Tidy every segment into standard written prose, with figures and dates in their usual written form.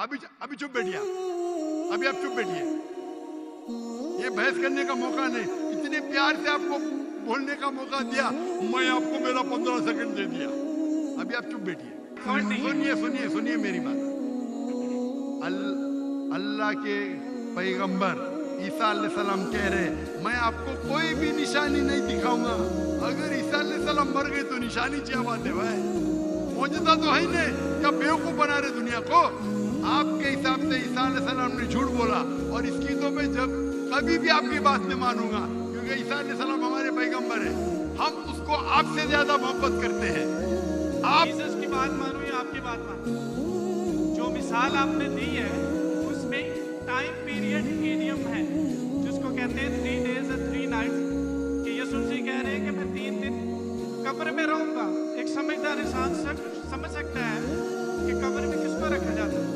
अभी चुप बैठिए अभी आप चुप बैठिए। ये बहस करने का मौका नहीं, इतने प्यार से आपको बोलने का मौका दिया, मैं आपको मेरा 15 सेकंड दे दिया। अभी आप चुप बैठिए, सुनिए सुनिए सुनिए मेरी बात। अल्लाह के पैगंबर ईसा अलैहिस्सलाम कह रहे, मैं आपको कोई भी निशानी नहीं दिखाऊंगा। अगर ईसा अलैहिस्सलाम मर गए तो निशानी क्या बात है भाई? मौजूदा तो है ही नहीं, क्या बेवकूफ बना रहे दुनिया को? आपके हिसाब से ईसा अलैहिस्सलाम ने झूठ बोला, और इसकी तो मैं जब कभी भी आपकी बात नहीं मानूंगा, क्योंकि ईसा अलैहिस्सलाम हमारे पैगंबर है। हम उसको आपसे ज्यादा मोहब्बत करते हैं। आप जीसस की बात मानो या आपकी बात मानो, जो मिसाल आपने दी है उसमें टाइम पीरियड ईडियम है, जिसको कहते हैं 3 days and 3 nights, कि यीशु जी कह रहे हैं कि मैं 3 दिन कब्र में रहूंगा। एक समझदार इंसान समझ सकता है कि कब्र में किसको रखा जाता है।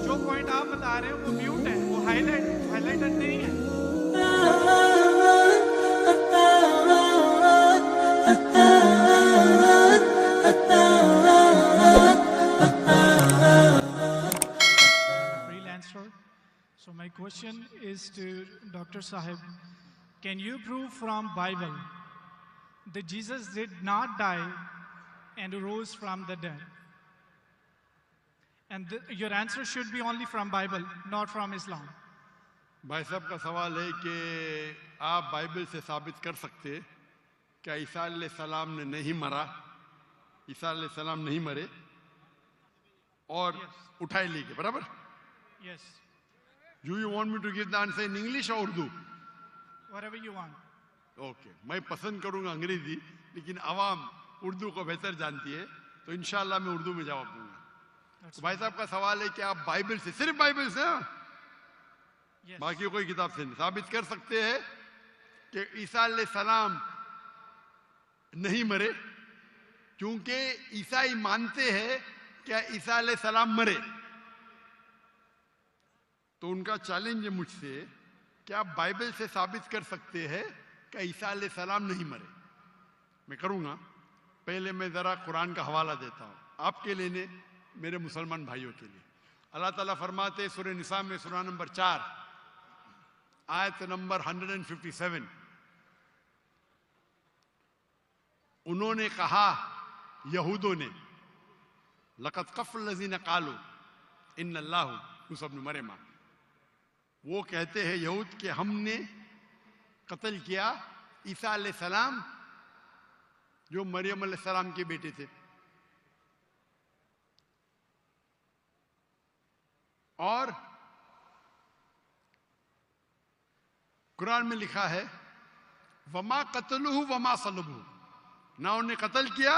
जो पॉइंट आप बता रहे हो वो म्यूट है, वो हाईलाइटेड नहीं है। So my question is to Dr. Sahib, can you prove from Bible that Jesus did not die and rose from the dead? And your answer should be only from Bible, not from Islam. भाई साहब का सवाल है कि आप Bible से साबित कर सकते हैं क्या ईसा अलैहिस्सलाम ने नहीं मरा, ईसा अलैहिस्सलाम नहीं मरे और उठाए ले गए, बराबर? Yes. Do you want me to give the answer in English or Urdu? Whatever you want. Okay, मैं पसंद करूंगा अंग्रेजी, लेकिन आवाम उर्दू को बेहतर जानती है, तो इंशाल्लाह मैं उर्दू में जवाब दूंगा। तो भाई साहब का सवाल है कि आप बाइबल से, सिर्फ बाइबल से, Yes. बाकी कोई किताब से नहीं साबित कर सकते हैं कि ईसा अलैहिस्सलाम नहीं मरे, क्योंकि ईसाई मानते हैं क्या ईसा अलैहिस्सलाम मरे। तो उनका चैलेंज है मुझसे कि आप बाइबल से साबित कर सकते हैं कि ईसा अलैहिस्सलाम नहीं मरे। मैं करूंगा, पहले मैं जरा कुरान का हवाला देता हूं आपके लिए, मेरे मुसलमान भाइयों के लिए। अल्लाह ताला फरमाते सूरह निसा में, सूरह नंबर 4 आयत नंबर 157, उन्होंने कहा, यहूदों ने, लक़द कफ़ल लज़ीना क़ालू इन्नल्लाहु यूसुफ़ इब्न मरियम, वो कहते हैं यहूद के हमने कत्ल किया ईसा अलैहिस्सलाम जो मरियम अलैहिस्सलाम के बेटे थे। और कुरान में लिखा है वमा कतलुहु वमा सलबुहु, ना उन्हें कत्ल किया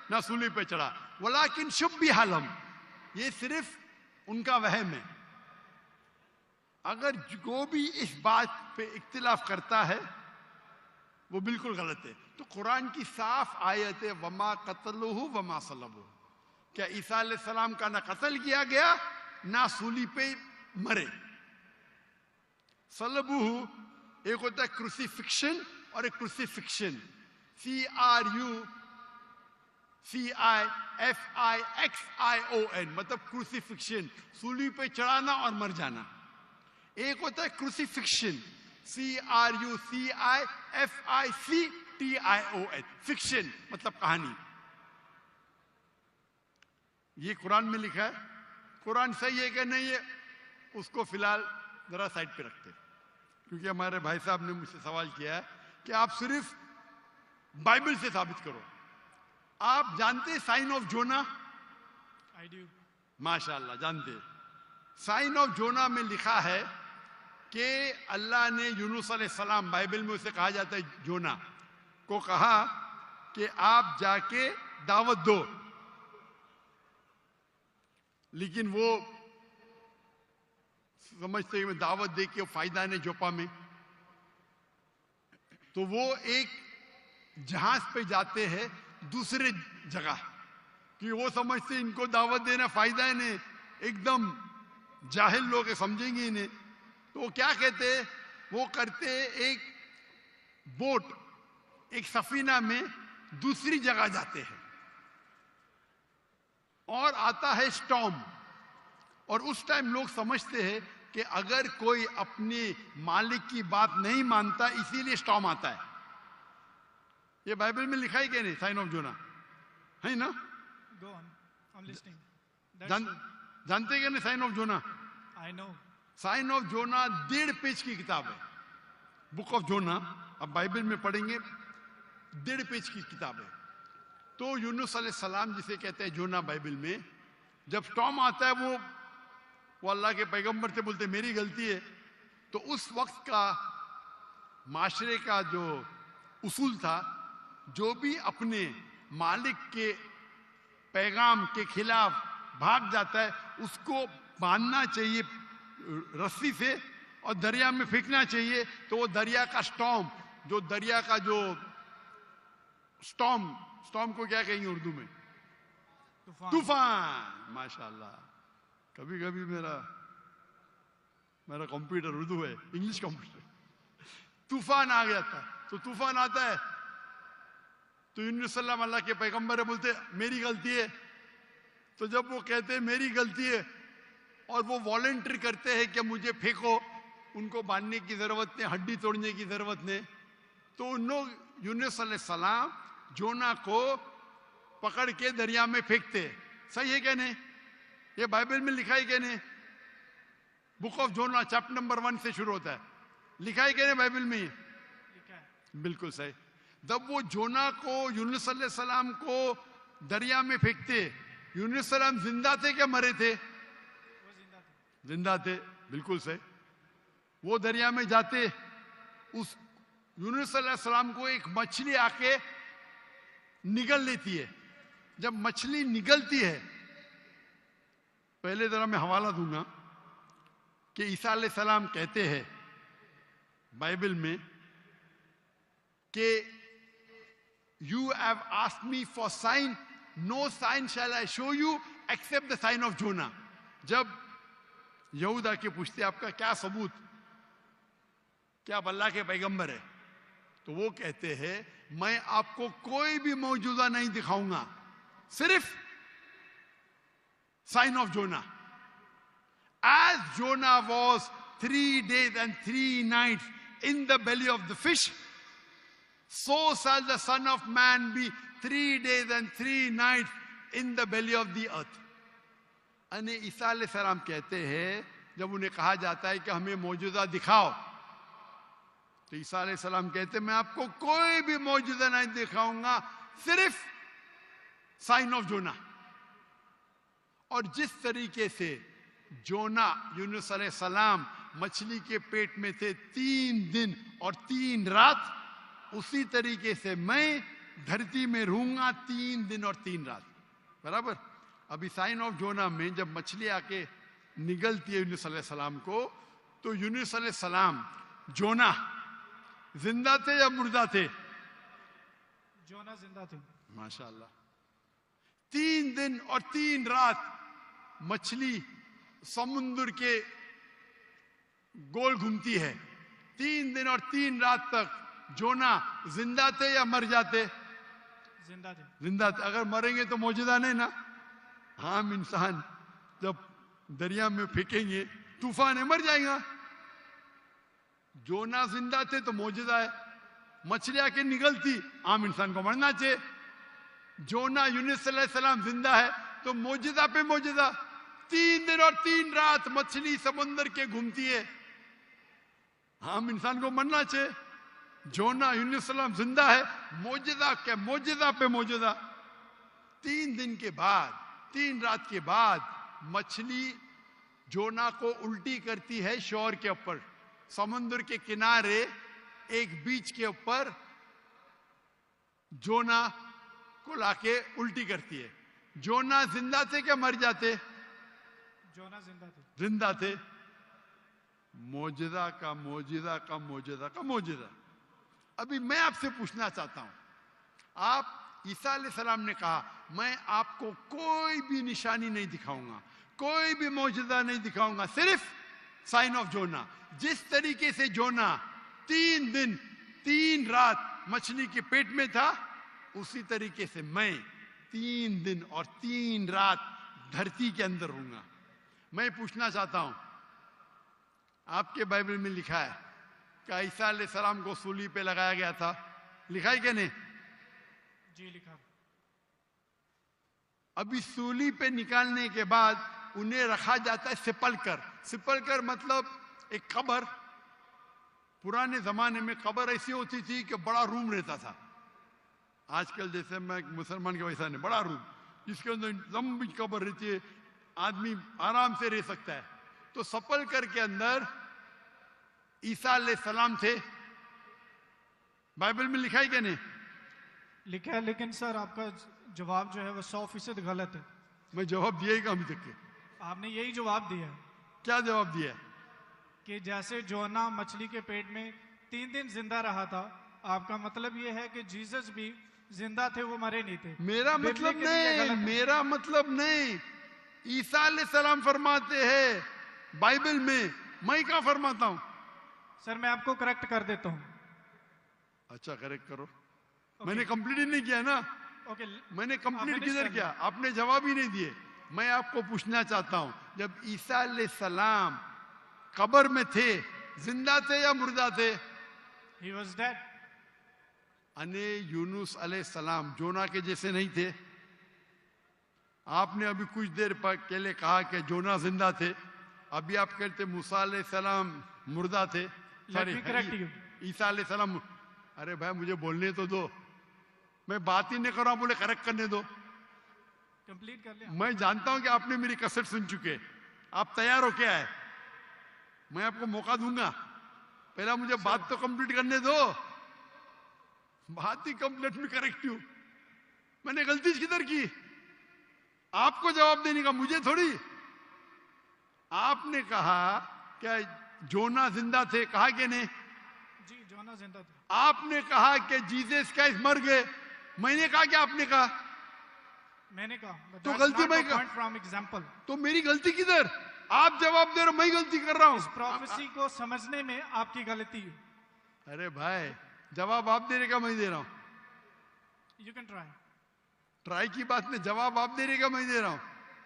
ना सूली पे चढ़ा, वलाकिन शुब्बिह लहुम, ये सिर्फ उनका वहम है। अगर जो भी इस बात पे इख्तिलाफ करता है वो बिल्कुल गलत है। तो कुरान की साफ आयत है वमा कतलुहु वमा सलबुहु, क्या ईसा अलैहिस्सलाम का ना कत्ल किया गया ना सूली पे मरे। सलबुहु एक होता है क्रूसिफिक्शन और एक क्रूसिफिक्शन, CRUCIFIXION, मतलब क्रूसिफिक्शन, सूली पे चढ़ाना और मर जाना। एक होता है क्रूसिफिक्शन, CRUCIFICTION, फिक्शन मतलब कहानी। ये कुरान में लिखा है। कुरान सही है कि नहीं है उसको फिलहाल जरा साइड पे रखते हैं, क्योंकि हमारे भाई साहब ने मुझसे सवाल किया है कि आप सिर्फ बाइबल से साबित करो। आप जानते हैं sign of Jonah? I do. माशाअल्लाह जानते हैं। साइन ऑफ जोना में लिखा है कि अल्लाह ने यूनुस अलैहिस्सलाम, बाइबल में उसे कहा जाता है जोना, को कहा कि आप जाके दावत दो, लेकिन वो समझते हैं दावत दे के फायदा नहीं जोपा में, तो वो एक जहाज पे जाते हैं दूसरे जगह, कि वो समझते इनको दावत देना फायदा है नहीं, एकदम जाहिल लोग समझेंगे ही नहीं। तो वो क्या कहते, वो करते एक बोट, एक सफीना में दूसरी जगह जाते हैं और आता है स्टॉर्म, और उस टाइम लोग समझते हैं कि अगर कोई अपने मालिक की बात नहीं मानता इसीलिए स्टॉर्म आता है। ये बाइबल में लिखा है क्या नहीं, साइन ऑफ जोना है ना? Go on. I'm listening. That's जानते हैं क्या नहीं sign of Jonah? I know. Sign of Jonah 1.5 page की किताब है, बुक ऑफ जोना। अब बाइबल में पढ़ेंगे, 1.5 पेज की किताब है। तो यूनुस अलैहिस्सलाम जिसे कहते हैं जोना, बाइबल में जब स्टॉर्म आता है वो अल्लाह के पैगंबर से बोलते मेरी गलती है। तो उस वक्त का माशरे का जो उसूल था, जो भी अपने मालिक के पैगाम के खिलाफ भाग जाता है उसको बांधना चाहिए रस्सी से और दरिया में फेंकना चाहिए। तो वो दरिया का स्टॉर्म, जो दरिया का जो स्टॉर्म को क्या कहेंगे उर्दू में? तूफान। माशाल्लाह, कभी कभी मेरा कंप्यूटर उर्दू है, इंग्लिश कंप्यूटर। तूफान आ गया था। तो तूफान आता है तो यूनुस सल्लल्लाहु अल्लाह के पैगंबर बोलते मेरी गलती है। तो जब वो कहते हैं मेरी गलती है और वो वॉलंटियर करते हैं कि मुझे फेंको, उनको बांधने की जरूरत नहीं, हड्डी तोड़ने की जरूरत नहीं, तो उन लोग यूनुस अलैहिस्सलाम जोना को पकड़ के दरिया में फेंकते। सही है क्या नहीं? ये बाइबल में लिखा है क्या नहीं? Book of Jonah chapter number 1 से शुरू होता है, लिखा है क्या नहीं बाइबल में? लिखा है। बिल्कुल सही। जब वो जोना को यूनुस अलैहिस्सलाम को दरिया में फेंकते, यूनुस अलैहिस्सलाम जिंदा थे क्या मरे थे? वो जिंदा थे, बिल्कुल सही। वो दरिया में जाते, उस यूनुस अलैहिस्सलाम को एक मछली आके निगल लेती है। जब मछली निगलती है, पहले जरा मैं हवाला दूंगा कि ईसा अलैहिस्सलाम कहते हैं बाइबल में कि you have asked me for sign, no sign shall I show you except the sign of Jonah. जब यहूदा के पूछते आपका क्या सबूत, क्या आप अल्लाह के पैगंबर है? तो वो कहते हैं मैं आपको कोई भी मौजूदा नहीं दिखाऊंगा, सिर्फ sign of Jonah. As Jonah was 3 days and 3 nights in the belly of the fish, so shall the Son of Man be 3 days and 3 nights in the belly of the earth. अने ईसा अलैहिस्सलाम कहते हैं, जब उन्हें कहा जाता है कि हमें मौजूदा दिखाओ, तो ईसा अलैहिस्सलाम कहते हैं मैं आपको कोई भी मौजूदा नहीं दिखाऊंगा, सिर्फ साइन ऑफ जोना। और जिस तरीके से जोना यूनुस अलैहिस्सलाम मछली के पेट में थे 3 दिन और 3 रात, उसी तरीके से मैं धरती में रहूंगा 3 दिन और 3 रात। बराबर। अभी साइन ऑफ जोना में जब मछली आके निगलती है यूनुस अलैहिस्सलाम को, तो यूनुस अलैहिस्सलाम जोना जिंदा थे या मुर्दा थे? जोना जिंदा थे। माशाल्लाह। 3 दिन और 3 रात मछली समुद्र के गोल घूमती है। 3 दिन और 3 रात तक जोना जिंदा थे या मर जाते? जिंदा थे। जिंदा थे। अगर मरेंगे तो मौजूदा नहीं ना। हम इंसान जब दरिया में फेंकेंगे तूफान है, मर जाएगा। जोना जिंदा थे तो मौजूदा है। मछली आके निकलती, आम इंसान को मरना चाहिए। जोना यूनुस अलैहिस्सलाम जिंदा है तो मौजूदा पे मौजूदा। 3 दिन और 3 रात मछली समुद्र के घूमती है, हम इंसान को मरना चाहिए। जोना यूनुस अलैहिस्सलाम जिंदा है, मौजूदा के मौजूदा पे मौजूदा। 3 दिन के बाद, 3 रात के बाद मछली जोना को उल्टी करती है शोर के ऊपर, समुद्र के किनारे एक बीच के ऊपर जोना को लाके उल्टी करती है। जोना जिंदा थे क्या मर जाते? जोना जिंदा थे। जिंदा थे। मौजूदा का मौजूदा का मौजूदा का मौजूदा। अभी मैं आपसे पूछना चाहता हूं, आप ईसा अलैहिस्सलाम ने कहा मैं आपको कोई भी निशानी नहीं दिखाऊंगा, कोई भी मौजूदा नहीं दिखाऊंगा, सिर्फ साइन ऑफ जोना। जिस तरीके से जोना 3 दिन 3 रात मछली के पेट में था, उसी तरीके से मैं 3 दिन और 3 रात धरती के अंदर रहूंगा। मैं पूछना चाहता हूं, आपके बाइबल में लिखा है कि ईसा अलैहिस्सलाम को सूली पे लगाया गया था, लिखा है क्या नहीं? जी लिखा। अभी सूली पे निकालने के बाद उन्हें रखा जाता है सिपलकर। सिपलकर मतलब एक कब्र। पुराने जमाने में कब्र ऐसी होती थी कि बड़ा रूम रहता था। आजकल जैसे मैं मुसलमान के वैसा नहीं, बड़ा रूम जिसके अंदर लंबी कब्र रहती है, आदमी आराम से रह सकता है। तो सिपलकर के अंदर ईसा अलैहिस्सलाम थे। बाइबल में लिखा है क्या नहीं? लिखा है, लेकिन सर आपका जवाब जो है वो 100% गलत है। मैं जवाब दिया ही अभी तक के। आपने यही जवाब दिया है क्या जवाब दिया है? कि जैसे जोना मछली के पेट में 3 दिन जिंदा रहा था, आपका मतलब ये है कि जीसस भी जिंदा थे, वो मरे नहीं थे। मेरा बिबली मतलब के लिए ये गलत नहीं, है। मेरा मतलब नहीं। ईसा अलैहिस्सलाम फरमाते हैं बाइबल में, मैं क्या फरमाता हूं? सर मैं आपको करेक्ट कर देता हूँ। अच्छा करेक्ट करो। मैंने कंप्लीट ही नहीं किया ना। ओके, मैंने कंप्लीट finish किधर कर किया? आपने जवाब ही नहीं दिए। मैं आपको पूछना चाहता हूं, जब ईसा अलैहिस्सलाम कब्र में थे, जिंदा थे या मुर्दा थे? He was dead. अने यूनुस अलैहिस्सलाम जोना के जैसे नहीं थे? आपने अभी कुछ देर पहले कहा कि जोना जिंदा थे, अभी आप कहते मूसा अलैहिस्सलाम मुर्दा थे। Let me correct you. ईसा अलैहिस्सलाम। अरे भाई मुझे बोलने तो दो, मैं बात ही नहीं कर रहा हूं, बोले करेक्ट करने दो। कंप्लीट कर लिया। मैं जानता हूं कि आपने मेरी कसर सुन चुके, आप तैयार हो क्या है? मैं आपको मौका दूंगा, पहला मुझे बात तो कंप्लीट करने दो। बात ही कंप्लीट में करेक्ट हूं। मैंने गलती किधर की? आपको जवाब देने का, मुझे थोड़ी। आपने कहा क्या जोना जिंदा थे, कहा कि नहीं? जी जोना जिंदा था। आपने कहा कि जीसस क्राइस्ट मर गए, मैंने कहा कि आपने कहा? मैंने कहा तो गलती मैं पॉइंट फ्रॉम एग्जांपल। तो मेरी गलती किधर? आप जवाब दे रहे हो, मैं गलती कर रहा हूं। इस प्रोफेसी को समझने में आपकी गलती है। अरे भाई जवाब आप दे रहे का, मैं दे रहा हूं। You can try. ट्राई की बात नहीं, जवाब आप दे रहे का, मैं दे रहा हूं।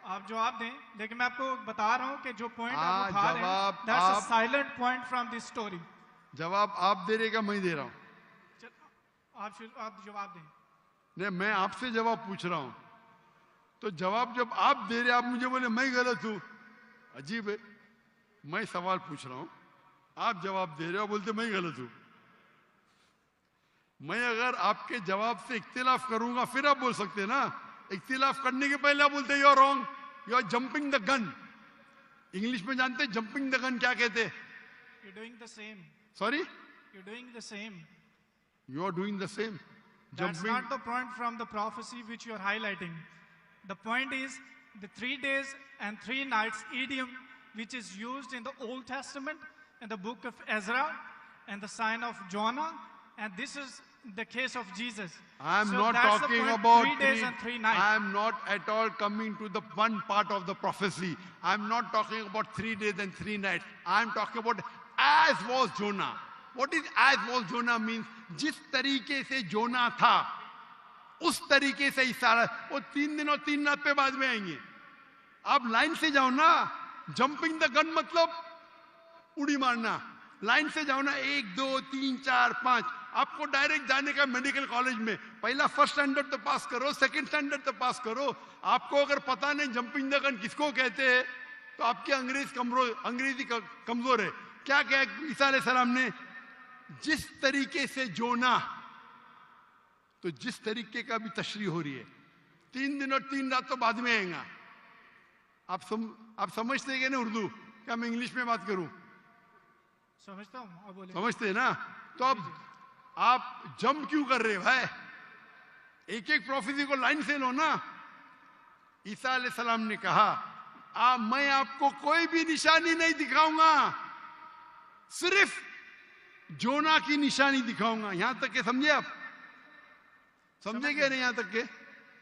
आप जवाब दें, लेकिन मैं आपको बता रहा हूं कि जो पॉइंट हाँ, आप उठा रहे जवाब हैं, दैट्स अ आप- silent point from this story. जवाब आप दे रहे का, मैं दे रहा हूं। आप जवाब दें। नहीं, मैं आपसे जवाब पूछ रहा हूं, तो जवाब जब आप दे रहे, आप मुझे बोले मैं गलत हूं। अजीब है, मैं सवाल पूछ रहा हूं, आप जवाब दे रहे हो, बोलते मैं गलत हूं। मैं अगर आपके जवाब से इख्तिलाफ करूंगा फिर आप बोल सकते हैं ना। इख्तिलाफ करने के पहले आप बोलते you are wrong, you are jumping the gun. English में जानते हैं जंपिंग द गन क्या कहते हैं? You doing the same. Sorry, you doing the same. You are doing the same. That's not the point from the prophecy which you are highlighting. The point is the 3 days and 3 nights idiom which is used in the Old Testament, in the book of Ezra, and the sign of Jonah, and this is the case of Jesus. I am So not that's the talking point, about 3 days and 3 nights. I am not at all coming to the one part of the prophecy. I am not talking about 3 days and 3 nights. I am talking about as was Jonah. What is as was Jonah means? जिस तरीके से जोना था उस तरीके से इशारा। वो 3 दिन और 3 रात पे बाद में आएंगे। आप लाइन से जाओ ना। जंपिंग द गन मतलब उड़ी मारना। लाइन से जाओ ना, 1 2 3 4 5। आपको डायरेक्ट जाने का मेडिकल कॉलेज में पहला फर्स्ट स्टैंडर्ड तो पास करो, सेकंड स्टैंडर्ड तो पास करो। आपको अगर पता नहीं जंपिंग द गन किसको कहते हैं तो आपकी अंग्रेजी कमजोर है। क्या कहा ईसा अलैहिस्सलाम ने? जिस तरीके से जोना, तो जिस तरीके का भी तशरीह हो रही है। 3 दिन और 3 रात तो बाद में आएगा। आप समझते हैं ना उर्दू? क्या मैं इंग्लिश में बात करूं? समझता हूँ, आप बोले। समझते हैं ना? तो अब आप जंप क्यों कर रहे हो भाई? एक एक प्रोफेसी को लाइन से लो ना। ईसा अलैहिस्सलाम ने कहा मैं आपको कोई भी निशानी नहीं दिखाऊंगा, सिर्फ जोना की निशानी दिखाऊंगा। यहां तक के समझे आप? समझे क्या नहीं यहां तक के?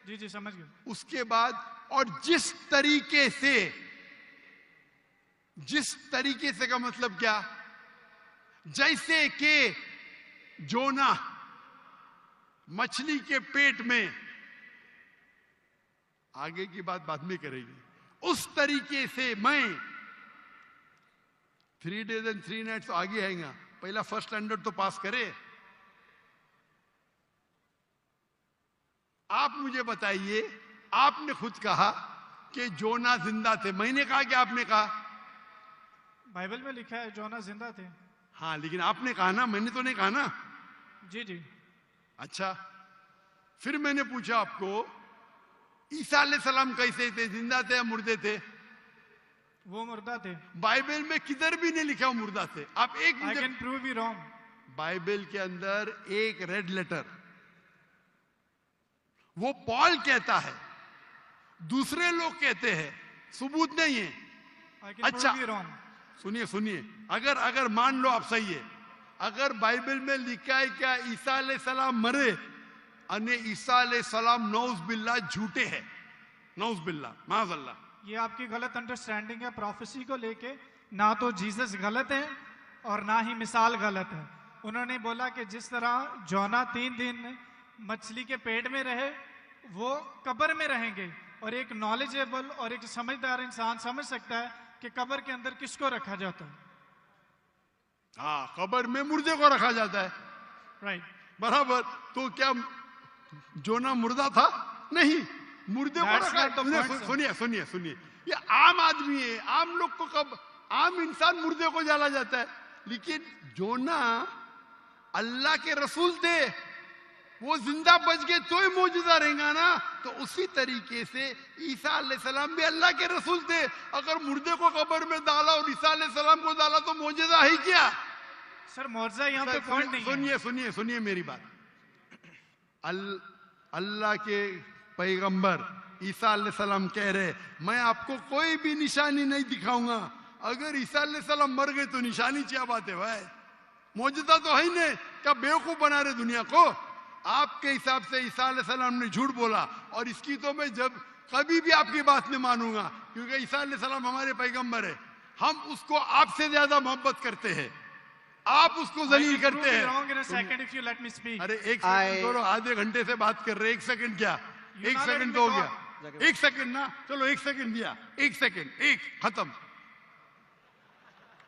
जी जी समझ गए। उसके बाद और जिस तरीके से का मतलब क्या? जैसे कि जोना मछली के पेट में, आगे की बात बाद में करेगी। उस तरीके से मैं 3 days and 3 nights तो आगे आएगा, पहला फर्स्ट स्टैंडर्ड तो पास करे। आप मुझे बताइए, आपने खुद कहा कि जोना जिंदा थे, मैंने कहा कि आपने कहा? बाइबल में लिखा है जोना जिंदा थे। हाँ, लेकिन आपने कहा ना, मैंने तो नहीं कहा ना। जी जी। अच्छा, फिर मैंने पूछा आपको, ईसा अलैहिस्सलाम कैसे थे, जिंदा थे या मुर्दे थे? वो मुर्दा थे। बाइबल में किधर भी नहीं लिखा वो मुर्दा थे। आप एक I can prove you wrong. Bible के अंदर एक रेड लेटर, वो पॉल कहता है, दूसरे लोग कहते हैं, सबूत नहीं है। अच्छा सुनिए सुनिए, अगर मान लो आप सही है, अगर बाइबल में लिखा है क्या ईसा अलैहिस्सलाम मरे, अने ईसा अलैहिस्सलाम नौज बिल्ला झूठे हैं, नौज बिल्ला माज़अल्लाह, ये आपकी गलत अंडरस्टैंडिंग है प्रोफेसी को लेके। ना तो जीसस गलत है और ना ही मिसाल गलत है। उन्होंने बोला कि जिस तरह जोना 3 दिन मछली के पेट में रहे, वो कब्र में रहेंगे। और एक नॉलेजेबल और एक समझदार इंसान समझ सकता है कि कब्र के अंदर किसको रखा जाता है। हाँ, कब्र में मुर्दे को रखा जाता है, राइट, बराबर। तो क्या जोना मुर्दा था? नहीं, मुर्दे को रखा। सुनिए सुनिए सुनिए, ये आम आदमी है, आम लोग को कब, आम इंसान मुर्दे को जाला जाता है, लेकिन जोना अल्लाह के रसूल थे, वो जिंदा बच गए तो ही मौजूदा रहेगा ना। तो उसी तरीके से ईसा अलैहिस्सलाम भी अल्लाह के रसूल थे। अगर मुर्दे को कब्र में डाला और ईसा अलैहिस्सलाम को डाला तो मौजूदा है क्या? सर मौजूदा यहाँ पे पॉइंट नहीं है। सुनिए सुनिए सुनिए मेरी बात। अल्लाह के पैगंबर ईसा अलैहिस्सलाम कह रहे, मैं आपको कोई भी निशानी नहीं दिखाऊंगा। अगर ईसा अलैहिस्सलाम मर गए तो निशानी क्या बात है भाई, मौजूदा तो है ही नहीं। क्या बेवकूफ बना रहे दुनिया को? आपके हिसाब से ईसा अलैहिस्सलाम ने झूठ बोला, और इसकी तो मैं जब कभी भी आपकी बात नहीं मानूंगा, क्योंकि ईसा अलैहिस्सलाम हमारे पैगंबर है। हम उसको आपसे ज्यादा मोहब्बत करते हैं, आप उसको जलील करते हैं। अरे एक सेकंड छोड़ो, आधे घंटे से बात कर रहे, 1 सेकंड क्या, 1 सेकंड तो हो गया, 1 सेकंड ना, चलो 1 सेकंड दिया, 1 सेकंड, 1 खत्म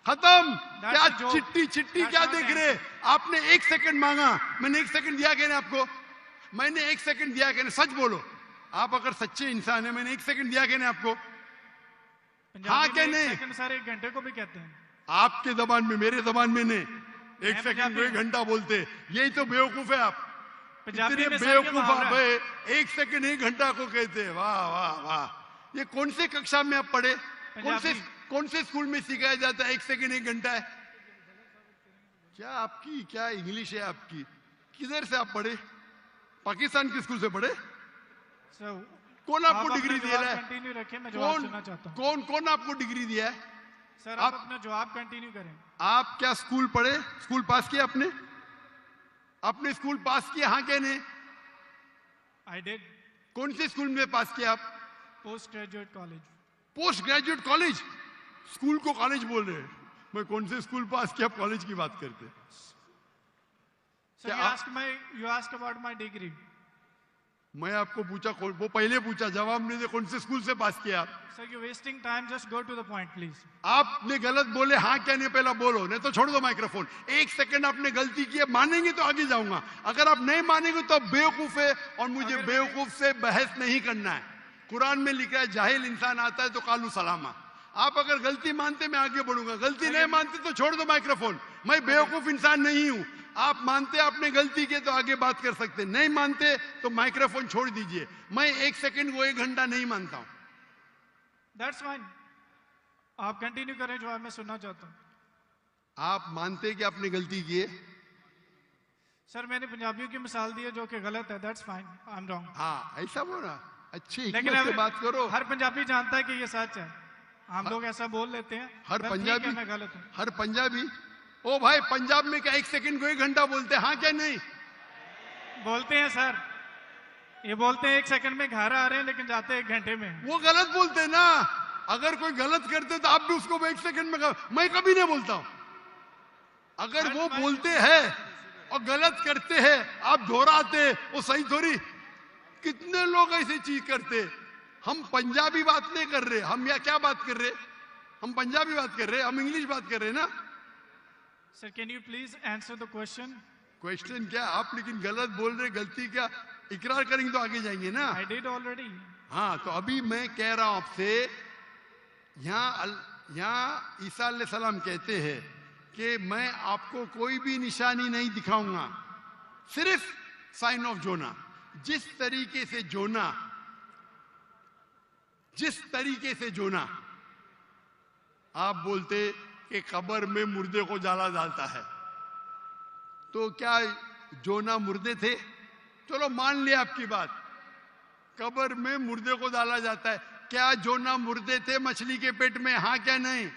खत्म। क्या चिट्टी चिट्टी क्या देख रहे? आपने 1 सेकंड मांगा, मैंने 1 सेकंड दिया क्या? आपको मैंने 1 सेकंड दिया क्या? सच बोलो, आप अगर सच्चे इंसान है, मैंने 1 सेकंड दिया क्या आपको? हाँ क्या नहीं? 1 सेकंड सर 1 घंटे को भी कहते हैं। आपके जबान में, मेरे जबान में नहीं। 1 सेकंड को 1 घंटा बोलते, यही तो बेवकूफ है आप, इतने बेवकूफ आप है। 1 सेकंड 1 घंटा को कहते हैं, वाह वाह वाह। ये कौन से कक्षा में आप पढ़े, कौन से स्कूल में सिखाया जाता है 1 सेकंड 1 घंटा है? क्या आपकी क्या इंग्लिश है आपकी? किधर से आप पढ़े? पाकिस्तान के स्कूल से पढ़े? कौन आपको डिग्री दिया है? कौन आपको डिग्री दिया है? सर आप अपना जवाब कंटिन्यू करें। आप क्या स्कूल पढ़े, स्कूल पास किया आपने? आपने स्कूल पास किया? हाँ क्या नहीं? I did. कौन से स्कूल में पास किया आप? Post graduate college. Post graduate college? School को कॉलेज बोल रहे हैं, मैं कौन से स्कूल पास किया, कॉलेज की बात करते। So you asked about my degree. मैं आपको पूछा, वो पहले पूछा, जवाब नहीं दे, कौन से स्कूल से पास किया आप? Sir, you're wasting time. Just go to the point, please. आपने गलत बोले, हाँ क्या नहीं पहला बोलो, नहीं तो छोड़ दो माइक्रोफोन। 1 सेकंड आपने गलती की है, मानेंगे तो आगे जाऊंगा, अगर आप नहीं मानेंगे तो बेवकूफ है, और मुझे बेवकूफ से बहस नहीं करना है। कुरान में लिखा है जाहिल इंसान आता है तो कालू सलामा। आप अगर गलती मानते मैं आगे बढ़ूंगा, गलती नहीं मानते तो छोड़ दो माइक्रोफोन। मैं बेवकूफ इंसान नहीं हूं। आप मानते आपने गलती की तो आगे बात कर सकते, नहीं मानते तो माइक्रोफोन छोड़ दीजिए। मैं 1 सेकंड को 1 घंटा नहीं मानता हूं। That's fine. आप कंटिन्यू करें, जो मैं सुनना चाहता हूं। आप मानते कि आपने गलती की है? सर मैंने पंजाबियों की मिसाल दी है जो कि गलत है। That's fine. I'm wrong. हाँ ऐसा बोला, अच्छी लेकिन हिकमत से बात करो। हर पंजाबी जानता है कि ये सच है, हम लोग ऐसा बोल लेते हैं। हर पंजाबी, मैं गलत हूं। हर पंजाबी, ओ भाई पंजाब में क्या 1 सेकंड को 1 घंटा बोलते हैं? हाँ क्या नहीं बोलते हैं सर? ये बोलते हैं 1 सेकंड में घर आ रहे हैं, लेकिन जाते हैं 1 घंटे में। वो गलत बोलते हैं ना। अगर कोई गलत करते तो आप भी उसको 1 सेकंड में मैं कभी नहीं बोलता हूं। अगर वो बोलते हैं और गलत करते हैं, आप दोहराते, वो सही थोड़ी। कितने लोग ऐसी चीज करते, हम पंजाबी बात नहीं कर रहे, हम या क्या बात कर रहे? हम पंजाबी बात कर रहे, हम इंग्लिश बात कर रहे ना। Sir, can you please answer the question? Question क्या? आप लेकिन गलत बोल रहे, गलती क्या? इकरार करेंगे तो आगे जाएंगे ना। I did already. हाँ, तो अभी मैं कह रहा हूं आपसे, यहाँ ईसा अलैहिस्सलाम कहते हैं कि मैं आपको कोई भी निशानी नहीं दिखाऊंगा, सिर्फ साइन ऑफ जोना। जिस तरीके से जोना आप बोलते कि कब्र में मुर्दे को जाला डालता है, तो क्या जोना मुर्दे थे? चलो मान लिया आपकी बात, कब्र में मुर्दे को डाला जाता है। क्या जोना मुर्दे थे मछली के पेट में? हाँ क्या नहीं?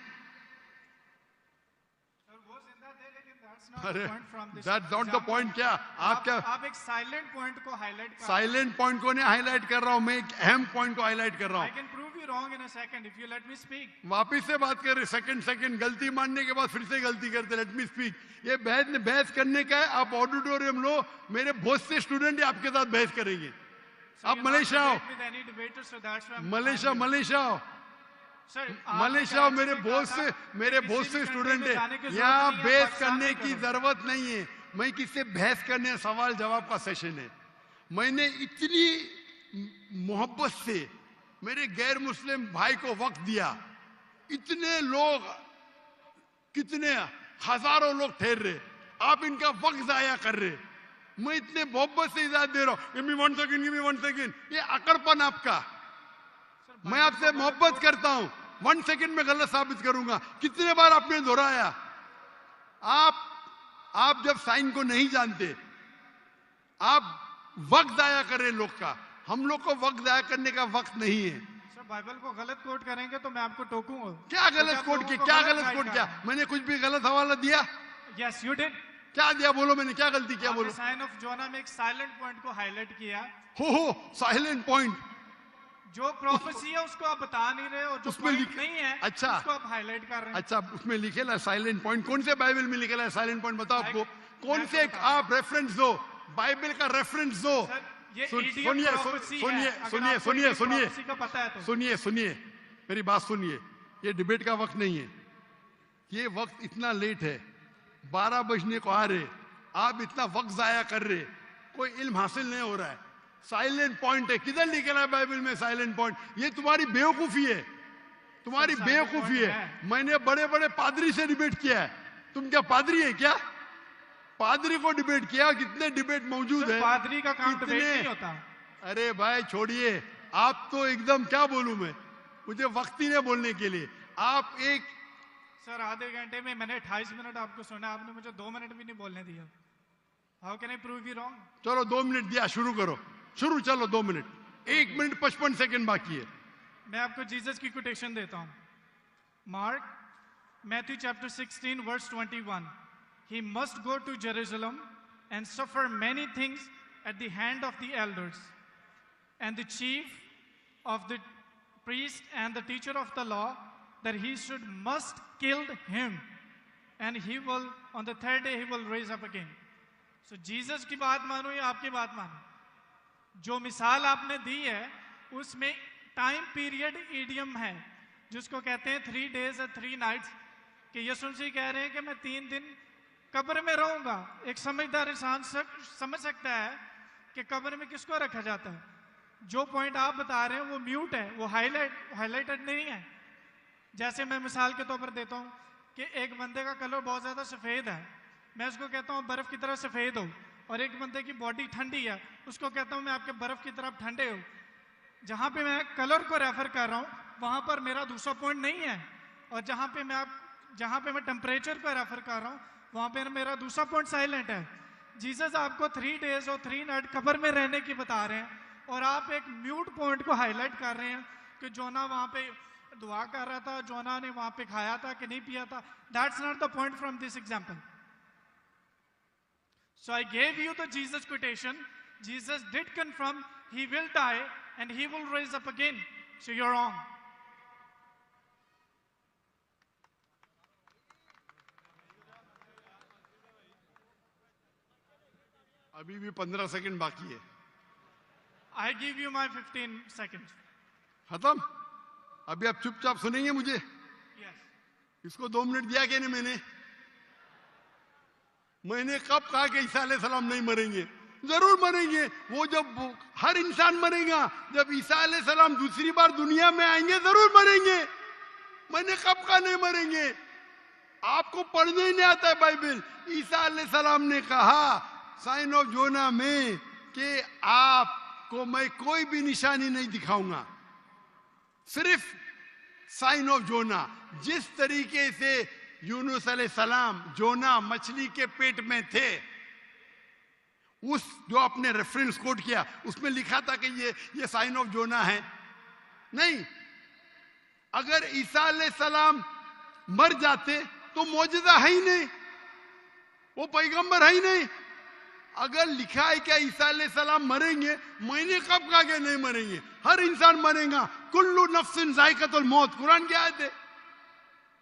अरे दैट्स नॉट द पॉइंट। क्या आप एक साइलेंट पॉइंट को हाईलाइट कर, साइलेंट पॉइंट को नहीं हाईलाइट कर रहा हूं, मैं एक अहम पॉइंट को हाईलाइट कर रहा हूं। I can prove you wrong in a second if you let me speak. वापिस से बात कर रहे, सेकंड गलती मानने के बाद फिर से गलती करते। Let me speak. ये बहस करने का है। आप ऑडिटोरियम लो, मेरे बहुत से स्टूडेंट आपके साथ बहस करेंगे। आप मलेशिया आओ, मलेशिया आओ, मलेशिया मेरे बहुत से स्टूडेंट है। यहाँ बहस करने की जरूरत नहीं है। मैं किससे बहस करने, सवाल जवाब का सेशन है। मैंने इतनी मोहब्बत से मेरे गैर मुस्लिम भाई को वक्त दिया, इतने लोग, कितने हजारों लोग ठहर रहे, आप इनका वक्त जाया कर रहे। मैं इतने मोहब्बत से इजाजत दे रहा हूं, गिव मी वन सेकंड। ये अकड़पन आपका। मैं आपसे मोहब्बत करता हूं, 1 सेकंड में गलत साबित करूंगा। कितने बार आपने दोहराया। आप जब साइन को नहीं जानते, आप वक्त जाया कर रहे लोग का। हम लोग को वक्त जाया करने का वक्त नहीं है। सर बाइबल को गलत कोट करेंगे तो मैं आपको टोकूंगा। क्या गलत कोट किया? क्या गलत कोट किया? मैंने कुछ भी गलत हवाला दिया? Yes you did. क्या दिया? बोलो, मैंने क्या गलती किया? बोलो। साइन ऑफ जोना में एक साइलेंट पॉइंट को हाईलाइट किया। हो साइलेंट पॉइंट। जो प्रोफेसी है उसको आप बता नहीं रहे, और जो पॉइंट नहीं है अच्छा उसको आप हाईलाइट कर रहे हैं। अच्छा, उसमें लिखेला है साइलेंट पॉइंट। कौन से बाइबल में लिखेला है साइलेंट पॉइंट? बताओ आपको कौन से। आप रेफरेंस दो, बाइबल का रेफरेंस दो। सुनिए, मेरी बात सुनिए। ये डिबेट का वक्त नहीं है। ये वक्त इतना लेट है, 12 बजने को आ रहे, आप इतना वक्त जाया कर रहे, कोई इल्म हासिल नहीं हो रहा है। साइलेंट पॉइंट है, किधर लिखा है बाइबल में साइलेंट पॉइंट? ये तुम्हारी बेवकूफी है, तुम्हारी बेवकूफी है। मैंने बड़े बड़े पादरी से डिबेट किया है। तुम क्या पादरी है क्या? पादरी को डिबेट किया, कितने डिबेट मौजूद है। पादरी का काम डिबेट नहीं होता। अरे भाई छोड़िए, आप तो एकदम, क्या बोलूं मैं, मुझे वक्त ही नहीं बोलने के लिए। आप एक सर आधे घंटे में मैंने 28 मिनट आपको सुना, आपने मुझे 2 मिनट भी नहीं बोलने दिया। How can I prove you wrong? चलो 2 मिनट दिया, शुरू करो, शुरू। चलो 2 मिनट, 1 मिनट 55 सेकंड बाकी है। मैं आपको जीसस की कोटेशन देता हूं। Mark Matthew chapter 16 verse 21। He must go to Jerusalem and suffer many things at the hand of the elders and the chief of the priests and the teacher of the law, that he must kill him, and he will on the 3rd day he will raise up again. So Jesus की बात मानो या आपकी बात मानो, जो मिसाल आपने दी है उसमें टाइम पीरियड ईडियम है, जिसको कहते हैं 3 days and 3 nights। कि यीशु मसीह कह रहे हैं कि मैं 3 दिन कब्र में रहूंगा। एक समझदार इंसान समझ सकता है कि कब्र में किसको रखा जाता है। जो पॉइंट आप बता रहे हैं वो म्यूट है, वो हाईलाइटेड नहीं है। जैसे मैं मिसाल के तौर पर देता हूं कि एक बंदे का कलर बहुत ज्यादा सफेद है, मैं उसको कहता हूं बर्फ की तरह सफेद हो, और एक बंदे की बॉडी ठंडी है, उसको कहता हूं मैं आपके बर्फ की तरफ ठंडे हो। जहां पे मैं कलर को रेफर कर रहा हूं वहां पर मेरा दूसरा पॉइंट नहीं है, और जहां पे मैं टेम्परेचर को रेफर कर रहा हूं वहां पे मेरा दूसरा पॉइंट साइलेंट है। जीसस आपको 3 days और 3 nights कब्र में रहने की बता रहे हैं, और आप एक म्यूट पॉइंट को हाईलाइट कर रहे हैं कि जोना वहां पे दुआ कर रहा था, जोना ने वहां पे खाया था कि नहीं पिया था। That's not the point from this example. So I gave you the Jesus quotation. Jesus did confirm he will die and he will raise up again. So you're wrong. अभी भी 15 सेकंड बाकी है। I give you my 15 seconds. खत्म। अभी आप चुपचाप सुनेंगे मुझे? Yes. इसको 2 मिनट दिया कि नहीं मैंने कब कहा कि ईसा अलैहिस्सलाम नहीं मरेंगे? जरूर मरेंगे। वो जब हर इंसान मरेगा, जब ईसा अलैहिस्सलाम दूसरी बार दुनिया में आएंगे जरूर मरेंगे। मैंने कब कहा नहीं मरेंगे? आपको पढ़ने ही नहीं आता है बाइबल। ईसा अलैहिस्सलाम ने कहा साइन ऑफ जोना में कि आपको मैं कोई भी निशानी नहीं दिखाऊंगा, सिर्फ साइन ऑफ जोना। जिस तरीके से यूनुस अलैहिस्सलाम जोना मछली के पेट में थे, उस जो आपने रेफरेंस कोट किया उसमें लिखा था कि ये साइन ऑफ जोना है? नहीं। अगर ईसा अलैहिस्सलाम मर जाते तो मौजूदा है ही नहीं, वो पैगंबर है ही नहीं। अगर लिखा है क्या ईसा अलैहिस्सलाम मरेंगे, मैंने कब कहा कि नहीं मरेंगे? हर इंसान मरेगा। कुल्लु नफ्सिन जायकातुल मौत, कुरान की आयत है,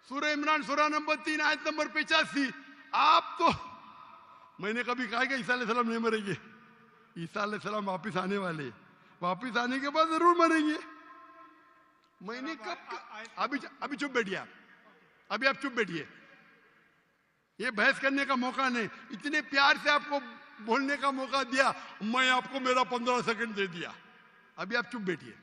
सूरह इमरान सूरह नंबर 3 आयत नंबर 85। आप तो, मैंने कभी कहा कि ईसा अलैहिस्सलाम नहीं मरेंगे? ईसा अलैहिस्सलाम वापिस आने वाले, वापिस आने के बाद जरूर मरेंगे। मैंने कब? अभी चुप बैठिए आप, अभी आप चुप बैठिए। ये बहस करने का मौका नहीं, इतने प्यार से आपको बोलने का मौका दिया, मैं आपको मेरा 15 सेकंड दे दिया। अभी आप चुप बैठिए।